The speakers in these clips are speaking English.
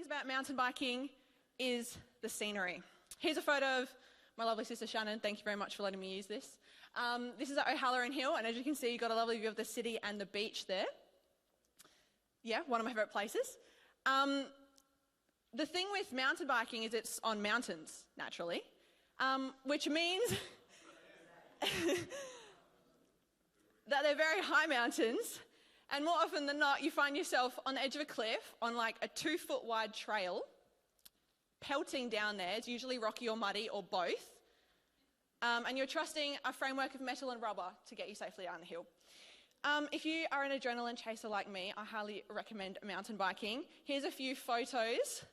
about mountain biking is the scenery. Here's a photo of my lovely sister Shannon. Thank you very much for letting me use this. This is at O'Halloran Hill, and as you can see, you've got a lovely view of the city and the beach there. Yeah, one of my favourite places. The thing with mountain biking is it's on mountains, naturally, which means that they're very high mountains, and more often than not, you find yourself on the edge of a cliff on like a 2-foot wide trail, pelting down there. It's usually rocky or muddy or both. And you're trusting a framework of metal and rubber to get you safely down the hill. If you are an adrenaline chaser like me, I highly recommend mountain biking. Here's a few photos.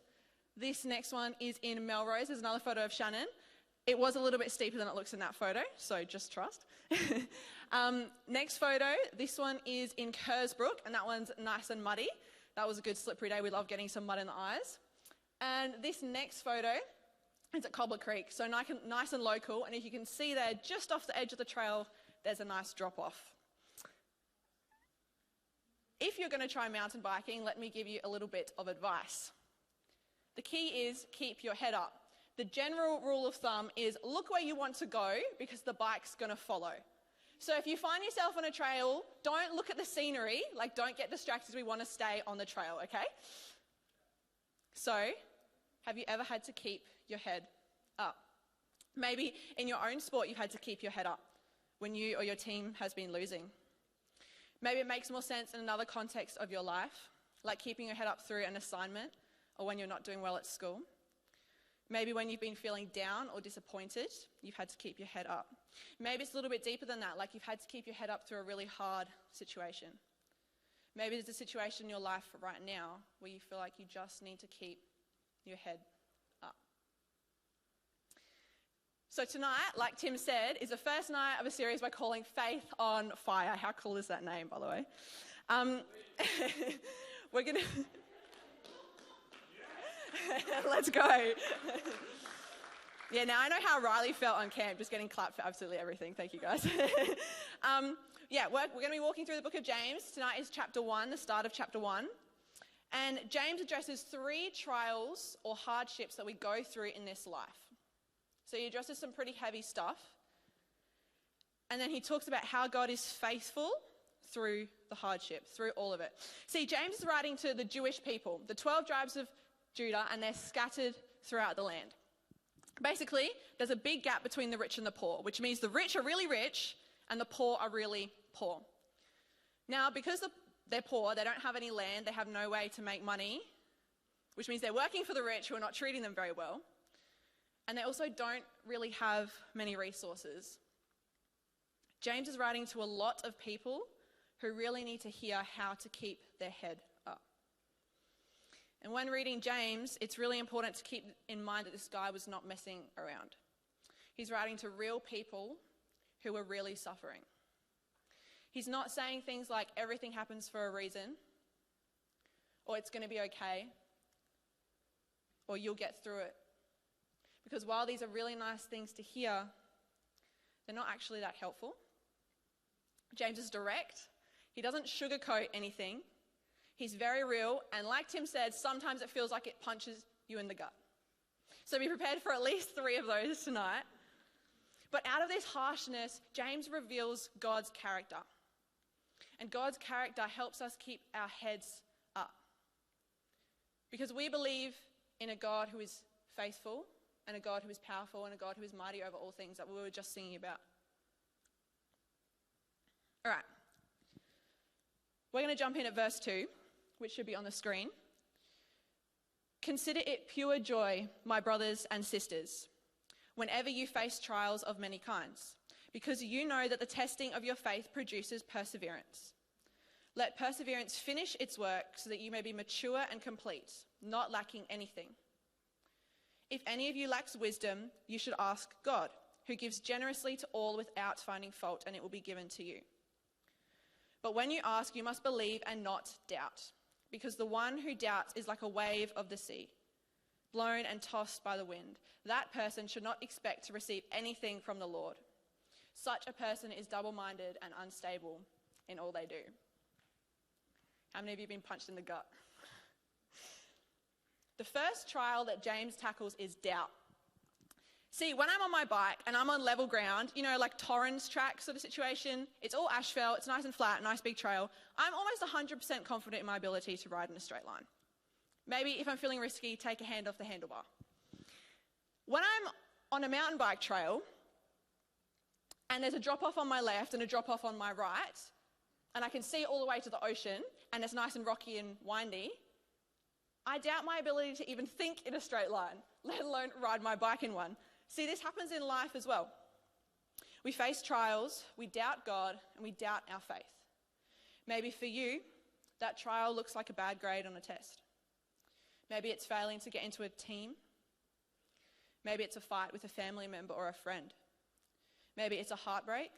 This next one is in Melrose. There's another photo of Shannon. It was a little bit steeper than it looks in that photo, so just trust. Next photo, this one is in Kersbrook, and that one's nice and muddy. That was a good slippery day. We love getting some mud in the eyes. And this next photo is at Cobbler Creek, so nice and local. And if you can see there, just off the edge of the trail, there's a nice drop-off. If you're going to try mountain biking, let me give you a little bit of advice. The key is keep your head up. The general rule of thumb is look where you want to go because the bike's going to follow. So if you find yourself on a trail, don't look at the scenery, don't get distracted. We want to stay on the trail, okay? So, have you ever had to keep your head up? Maybe in your own sport you've had to keep your head up when you or your team has been losing. Maybe it makes more sense in another context of your life, like keeping your head up through an assignment or when you're not doing well at school. Maybe when you've been feeling down or disappointed, you've had to keep your head up. Maybe it's a little bit deeper than that, like you've had to keep your head up through a really hard situation. Maybe there's a situation in your life right now where you feel like you just need to keep your head up. So tonight, like Tim said, is the first night of a series we're calling Faith on Fire. How cool is that name, by the way? We're going to... Let's go. Yeah, now I know how Riley felt on camp, just getting clapped for absolutely everything. Thank you, guys. We're going to be walking through the book of James. Tonight is chapter 1, the start of chapter 1. And James addresses 3 trials or hardships that we go through in this life. So he addresses some pretty heavy stuff. And then he talks about how God is faithful through the hardship, through all of it. See, James is writing to the Jewish people, the 12 tribes of Judah, and they're scattered throughout the land. Basically, there's a big gap between the rich and the poor, which means the rich are really rich and the poor are really poor. Now, because they're poor, they don't have any land, they have no way to make money, which means they're working for the rich who are not treating them very well. And they also don't really have many resources. James is writing to a lot of people who really need to hear how to keep their head up. And when reading James, it's really important to keep in mind that this guy was not messing around. He's writing to real people who are really suffering. He's not saying things like everything happens for a reason, or it's going to be okay, or you'll get through it. Because while these are really nice things to hear, they're not actually that helpful. James is direct. He doesn't sugarcoat anything. He's very real, and like Tim said, sometimes it feels like it punches you in the gut. So be prepared for at least 3 of those tonight. But out of this harshness, James reveals God's character. And God's character helps us keep our heads up. Because we believe in a God who is faithful, and a God who is powerful, and a God who is mighty over all things that we were just singing about. All right. We're going to jump in at verse 2, which should be on the screen. Consider it pure joy, my brothers and sisters, whenever you face trials of many kinds, because you know that the testing of your faith produces perseverance. Let perseverance finish its work so that you may be mature and complete, not lacking anything. If any of you lacks wisdom, you should ask God, who gives generously to all without finding fault, and it will be given to you. But when you ask, you must believe and not doubt, because the one who doubts is like a wave of the sea, blown and tossed by the wind. That person should not expect to receive anything from the Lord. Such a person is double-minded and unstable in all they do. How many of you have been punched in the gut? The first trial that James tackles is doubt. See, when I'm on my bike and I'm on level ground, you know, like Torrens track sort of situation, it's all asphalt, it's nice and flat, nice big trail, I'm almost 100% confident in my ability to ride in a straight line. Maybe if I'm feeling risky, take a hand off the handlebar. When I'm on a mountain bike trail and there's a drop-off on my left and a drop-off on my right, and I can see all the way to the ocean and it's nice and rocky and windy, I doubt my ability to even think in a straight line, let alone ride my bike in one. See, this happens in life as well. We face trials, we doubt God, and we doubt our faith. Maybe for you, that trial looks like a bad grade on a test. Maybe it's failing to get into a team. Maybe it's a fight with a family member or a friend. Maybe it's a heartbreak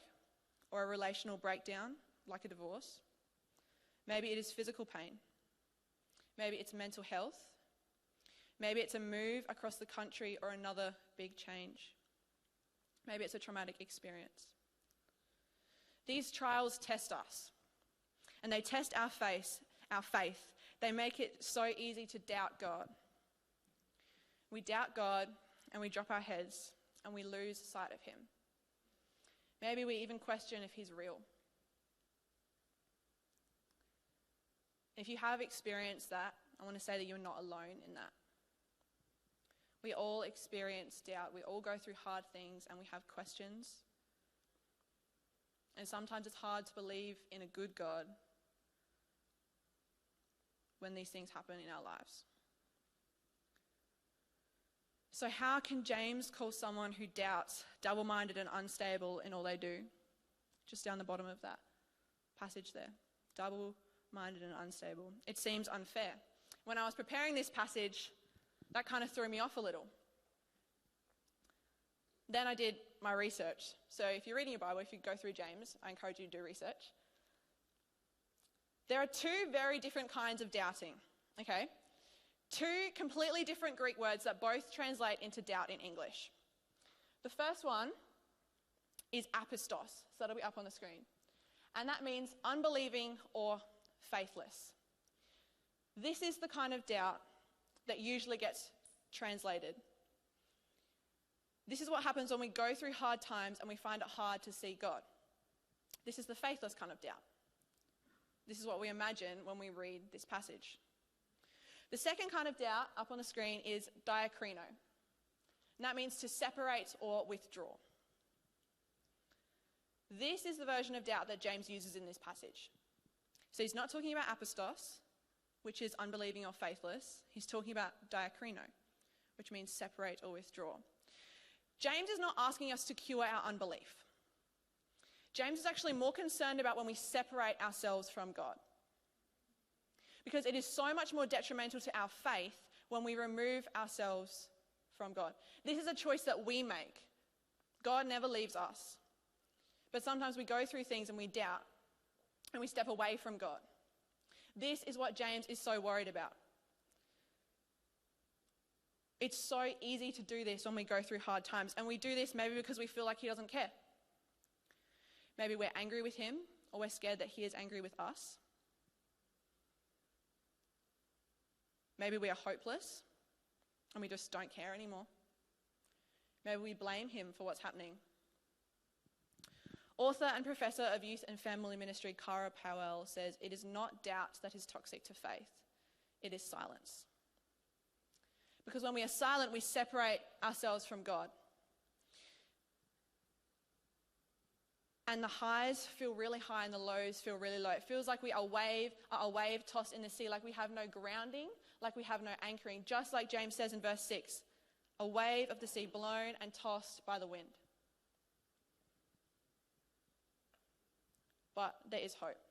or a relational breakdown, like a divorce. Maybe it is physical pain. Maybe it's mental health. Maybe it's a move across the country or another big change. Maybe it's a traumatic experience. These trials test us, and they test our faith. They make it so easy to doubt God. We doubt God, and we drop our heads, and we lose sight of him. Maybe we even question if he's real. If you have experienced that, I want to say that you're not alone in that. We all experience doubt. We all go through hard things and we have questions. And sometimes it's hard to believe in a good God when these things happen in our lives. So how can James call someone who doubts double-minded and unstable in all they do? Just down the bottom of that passage there. Double-minded and unstable. It seems unfair. When I was preparing this passage, that kind of threw me off a little. Then I did my research. So if you're reading your Bible, if you go through James, I encourage you to do research. There are two very different kinds of doubting, okay? Two completely different Greek words that both translate into doubt in English. The first one is apistos, so that'll be up on the screen. And that means unbelieving or faithless. This is the kind of doubt that usually gets translated. This is what happens when we go through hard times and we find it hard to see God. This is the faithless kind of doubt. This is what we imagine when we read this passage. The second kind of doubt up on the screen is diakrino. And that means to separate or withdraw. This is the version of doubt that James uses in this passage. So he's not talking about apistos, which is unbelieving or faithless. He's talking about diakrino, which means separate or withdraw. James is not asking us to cure our unbelief. James is actually more concerned about when we separate ourselves from God. Because it is so much more detrimental to our faith when we remove ourselves from God. This is a choice that we make. God never leaves us. But sometimes we go through things and we doubt, and we step away from God. This is what James is so worried about. It's so easy to do this when we go through hard times, and we do this maybe because we feel like he doesn't care. Maybe we're angry with him, or we're scared that he is angry with us. Maybe we are hopeless, and we just don't care anymore. Maybe we blame him for what's happening. Author and professor of youth and family ministry, Kara Powell, says, "It is not doubt that is toxic to faith. It is silence." Because when we are silent, we separate ourselves from God. And the highs feel really high and the lows feel really low. It feels like we are a wave tossed in the sea, like we have no grounding, like we have no anchoring. Just like James says in verse 6, a wave of the sea blown and tossed by the wind. But there is hope.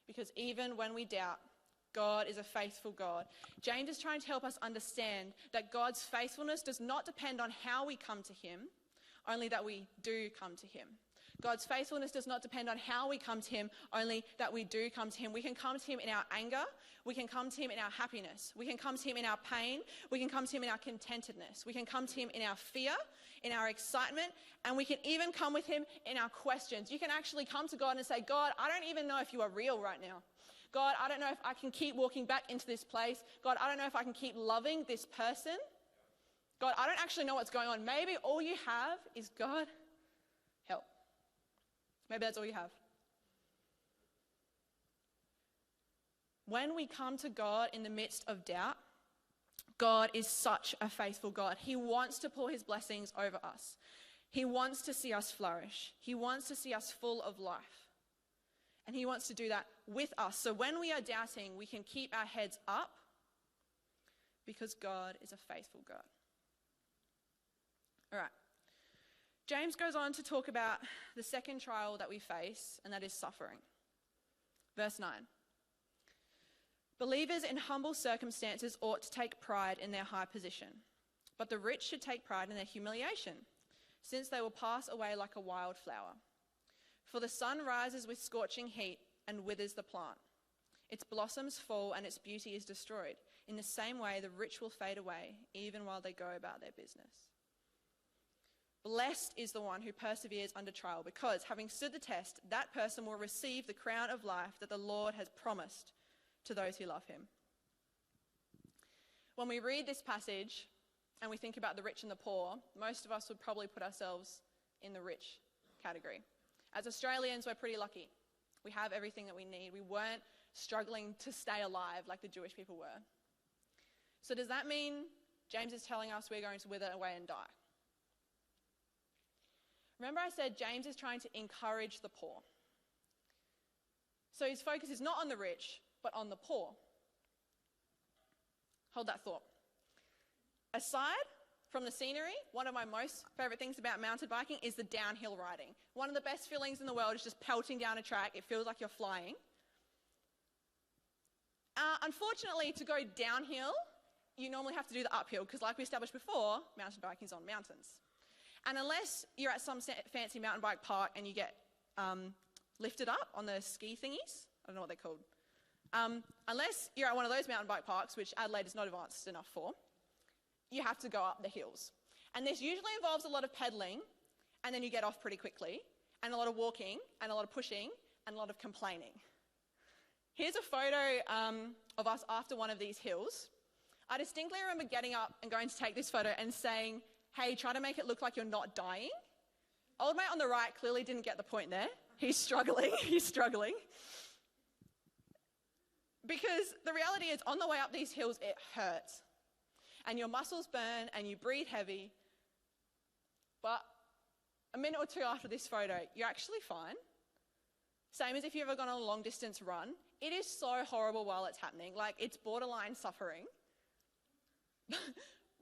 Because even when we doubt, God is a faithful God. James is trying to help us understand that God's faithfulness does not depend on how we come to him, only that we do come to him. God's faithfulness does not depend on how we come to him, only that we do come to him. We can come to him in our anger. We can come to him in our happiness. We can come to him in our pain. We can come to him in our contentedness. We can come to him in our fear, in our excitement, and we can even come with him in our questions. You can actually come to God and say, God, I don't even know if you are real right now. God, I don't know if I can keep walking back into this place. God, I don't know if I can keep loving this person. God, I don't actually know what's going on. Maybe all you have is, God, help. Maybe that's all you have. When we come to God in the midst of doubt, God is such a faithful God. He wants to pour his blessings over us. He wants to see us flourish. He wants to see us full of life. And he wants to do that with us. So when we are doubting, we can keep our heads up because God is a faithful God. All right. James goes on to talk about the second trial that we face, and that is suffering. Verse 9. Believers in humble circumstances ought to take pride in their high position, but the rich should take pride in their humiliation, since they will pass away like a wild flower. For the sun rises with scorching heat and withers the plant. Its blossoms fall and its beauty is destroyed. In the same way, the rich will fade away, even while they go about their business. Blessed is the one who perseveres under trial, because having stood the test, that person will receive the crown of life that the Lord has promised to those who love him. When we read this passage and we think about the rich and the poor, most of us would probably put ourselves in the rich category. As Australians, we're pretty lucky. We have everything that we need. We weren't struggling to stay alive like the Jewish people were. So does that mean James is telling us we're going to wither away and die? Remember I said James is trying to encourage the poor. So his focus is not on the rich, but on the poor. Hold that thought. Aside from the scenery, one of my most favourite things about mountain biking is the downhill riding. One of the best feelings in the world is just pelting down a track. It feels like you're flying. Unfortunately, to go downhill, you normally have to do the uphill, because like we established before, mountain biking is on mountains. And unless you're at some fancy mountain bike park and you get lifted up on the ski thingies, I don't know what they're called. Unless you're at one of those mountain bike parks, which Adelaide is not advanced enough for, you have to go up the hills. And this usually involves a lot of pedaling, and then you get off pretty quickly, and a lot of walking, and a lot of pushing, and a lot of complaining. Here's a photo of us after one of these hills. I distinctly remember getting up and going to take this photo and saying, hey, try to make it look like you're not dying. Old mate on the right clearly didn't get the point there. He's struggling. Because the reality is, on the way up these hills, it hurts. And your muscles burn and you breathe heavy. But a minute or two after this photo, you're actually fine. Same as if you've ever gone on a long distance run. It is so horrible while it's happening. Like, it's borderline suffering.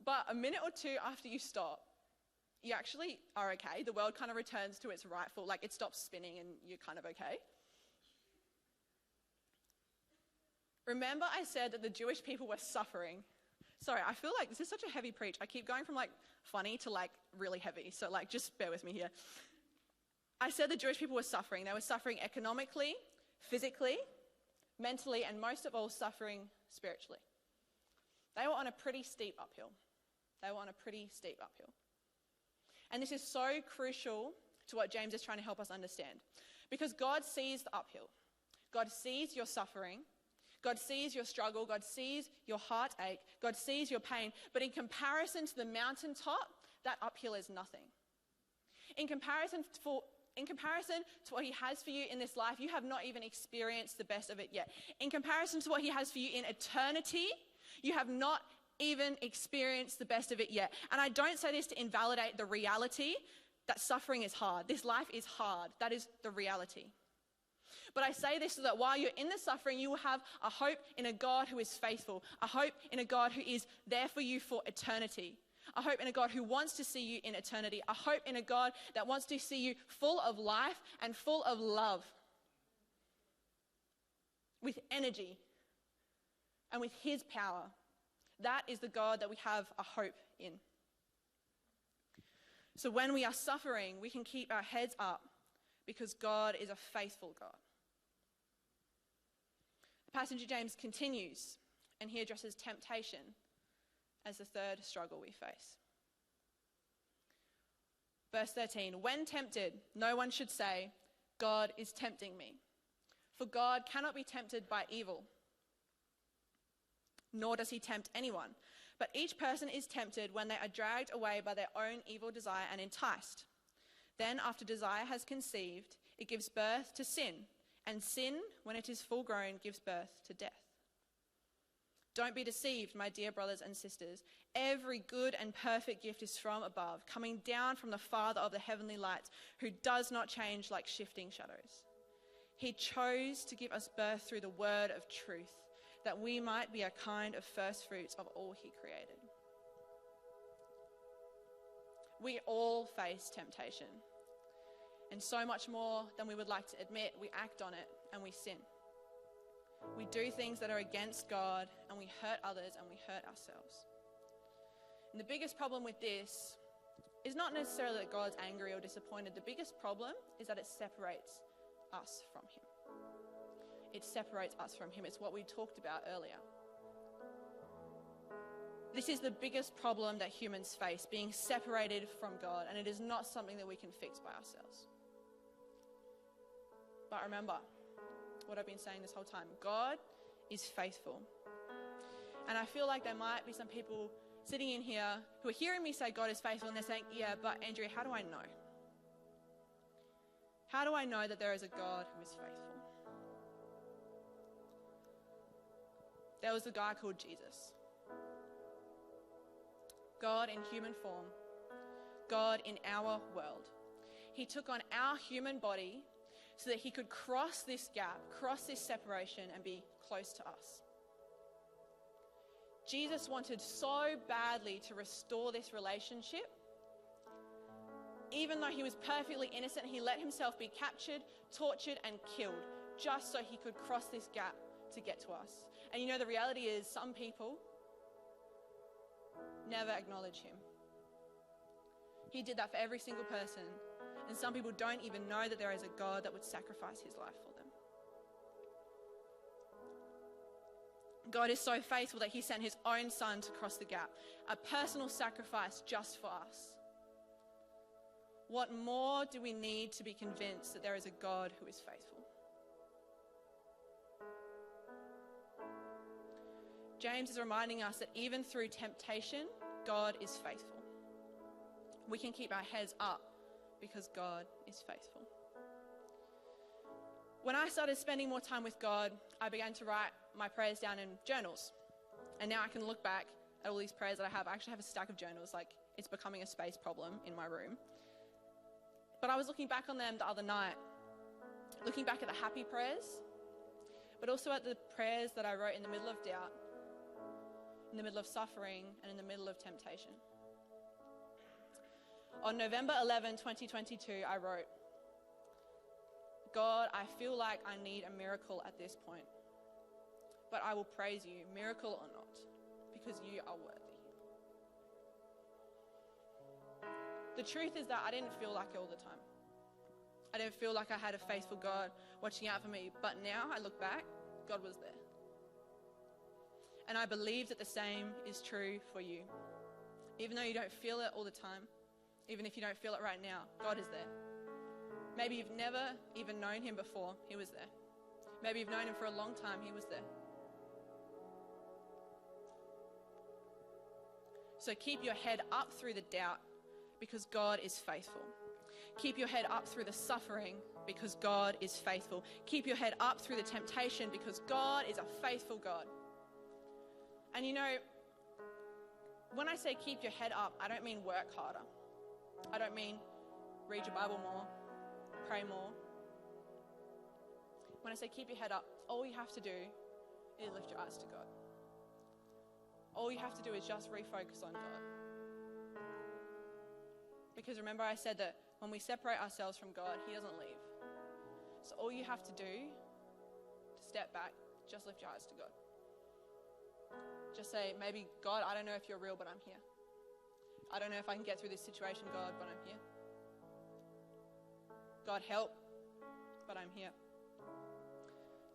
But a minute or two after you stop, you actually are okay. The world kind of returns to its rightful, like it stops spinning and you're kind of okay. Remember I said that the Jewish people were suffering. Sorry, I feel like this is such a heavy preach. I keep going from like funny to like really heavy. So like just bear with me here. I said the Jewish people were suffering. They were suffering economically, physically, mentally, and most of all suffering spiritually. They were on a pretty steep uphill. And this is so crucial to what James is trying to help us understand. Because God sees the uphill. God sees your suffering. God sees your struggle. God sees your heartache. God sees your pain. But in comparison to the mountaintop, that uphill is nothing. In comparison to what he has for you in this life, you have not even experienced the best of it yet. In comparison to what he has for you in eternity, you have not even experienced the best of it yet. And I don't say this to invalidate the reality that suffering is hard. This life is hard. That is the reality. But I say this so that while you're in the suffering, you will have a hope in a God who is faithful, a hope in a God who is there for you for eternity, a hope in a God who wants to see you in eternity, a hope in a God that wants to see you full of life and full of love, with energy and with his power. That is the God that we have a hope in. So when we are suffering, we can keep our heads up because God is a faithful God. The passage of James continues, and he addresses temptation as the third struggle we face. Verse 13, when tempted, no one should say, God is tempting me. For God cannot be tempted by evil, nor does he tempt anyone. But each person is tempted when they are dragged away by their own evil desire and enticed. Then, after desire has conceived, it gives birth to sin, and sin, when it is full grown, gives birth to death. Don't be deceived, my dear brothers and sisters. Every good and perfect gift is from above, coming down from the Father of the heavenly lights, who does not change like shifting shadows. He chose to give us birth through the word of truth, that we might be a kind of first fruits of all he created. We all face temptation, and so much more than we would like to admit, we act on it and we sin. We do things that are against God, and we hurt others and we hurt ourselves. And the biggest problem with this is not necessarily that God's angry or disappointed. The biggest problem is that it separates us from him. It separates us from him. It's what we talked about earlier. This is the biggest problem that humans face, being separated from God, and it is not something that we can fix by ourselves. But remember what I've been saying this whole time. God is faithful. And I feel like there might be some people sitting in here who are hearing me say God is faithful, and they're saying, yeah, but Andrea, how do I know? How do I know that there is a God who is faithful? There was a guy called Jesus. God in human form. God in our world. He took on our human body so that he could cross this gap, cross this separation, and be close to us. Jesus wanted so badly to restore this relationship. Even though he was perfectly innocent, he let himself be captured, tortured, and killed just so he could cross this gap to get to us. And you know, the reality is some people never acknowledge him. He did that for every single person. And some people don't even know that there is a God that would sacrifice his life for them. God is so faithful that he sent his own son to cross the gap, a personal sacrifice just for us. What more do we need to be convinced that there is a God who is faithful? James is reminding us that even through temptation, God is faithful. We can keep our heads up because God is faithful. When I started spending more time with God, I began to write my prayers down in journals. And now I can look back at all these prayers that I have. I actually have a stack of journals, like it's becoming a space problem in my room. But I was looking back on them the other night, looking back at the happy prayers, but also at the prayers that I wrote in the middle of doubt, in the middle of suffering, and in the middle of temptation. On November 11, 2022, I wrote, God, I feel like I need a miracle at this point, but I will praise you, miracle or not, because you are worthy. The truth is that I didn't feel like it all the time. I didn't feel like I had a faithful God watching out for me, but now I look back, God was there. And I believe that the same is true for you. Even though you don't feel it all the time, even if you don't feel it right now, God is there. Maybe you've never even known him before, he was there. Maybe you've known him for a long time, he was there. So keep your head up through the doubt because God is faithful. Keep your head up through the suffering because God is faithful. Keep your head up through the temptation because God is a faithful God. And you know, when I say keep your head up, I don't mean work harder. I don't mean read your Bible more, pray more. When I say keep your head up, all you have to do is lift your eyes to God. All you have to do is just refocus on God. Because remember I said that when we separate ourselves from God, he doesn't leave. So all you have to do to step back, just lift your eyes to God. Just say, maybe, God, I don't know if you're real, but I'm here. I don't know if I can get through this situation, God, but I'm here. God, help, but I'm here.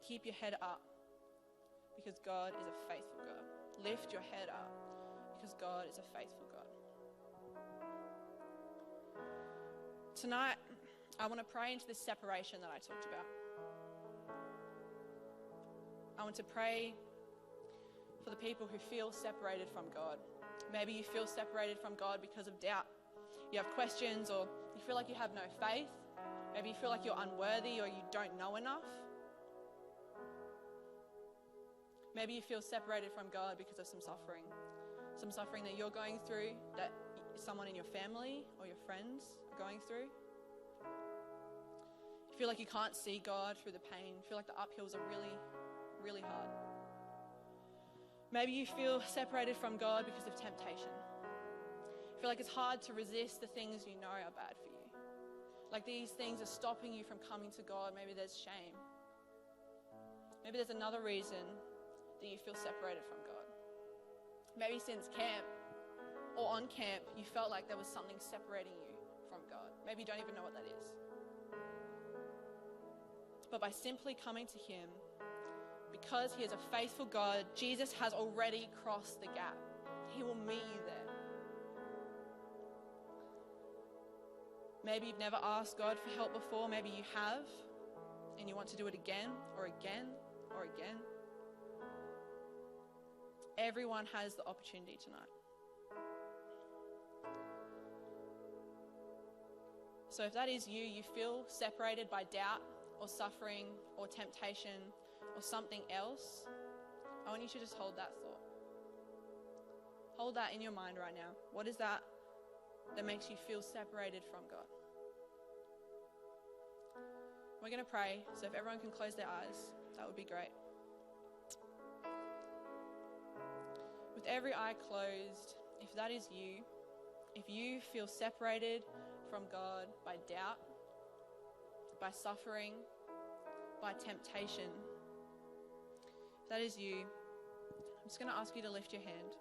Keep your head up because God is a faithful God. Lift your head up because God is a faithful God. Tonight, I want to pray into this separation that I talked about. I want to pray for the people who feel separated from God. Maybe you feel separated from God because of doubt. You have questions, or you feel like you have no faith. Maybe you feel like you're unworthy or you don't know enough. Maybe you feel separated from God because of some suffering that you're going through, that someone in your family or your friends are going through. You feel like you can't see God through the pain. You feel like the uphills are really, really hard. Maybe you feel separated from God because of temptation. You feel like it's hard to resist the things you know are bad for you. Like these things are stopping you from coming to God. Maybe there's shame. Maybe there's another reason that you feel separated from God. Maybe since camp or on camp, you felt like there was something separating you from God. Maybe you don't even know what that is. But by simply coming to Him, because He is a faithful God, Jesus has already crossed the gap. He will meet you there. Maybe you've never asked God for help before. Maybe you have, and you want to do it again or again or again. Everyone has the opportunity tonight. So if that is you, you feel separated by doubt or suffering or temptation or something else, I want you to just hold that thought. Hold that in your mind right now. What is that makes you feel separated from God? We're going to pray, so if everyone can close their eyes, that would be great. With every eye closed, if that is you, if you feel separated from God by doubt, by suffering, by temptation, if that is you, I'm just going to ask you to lift your hand.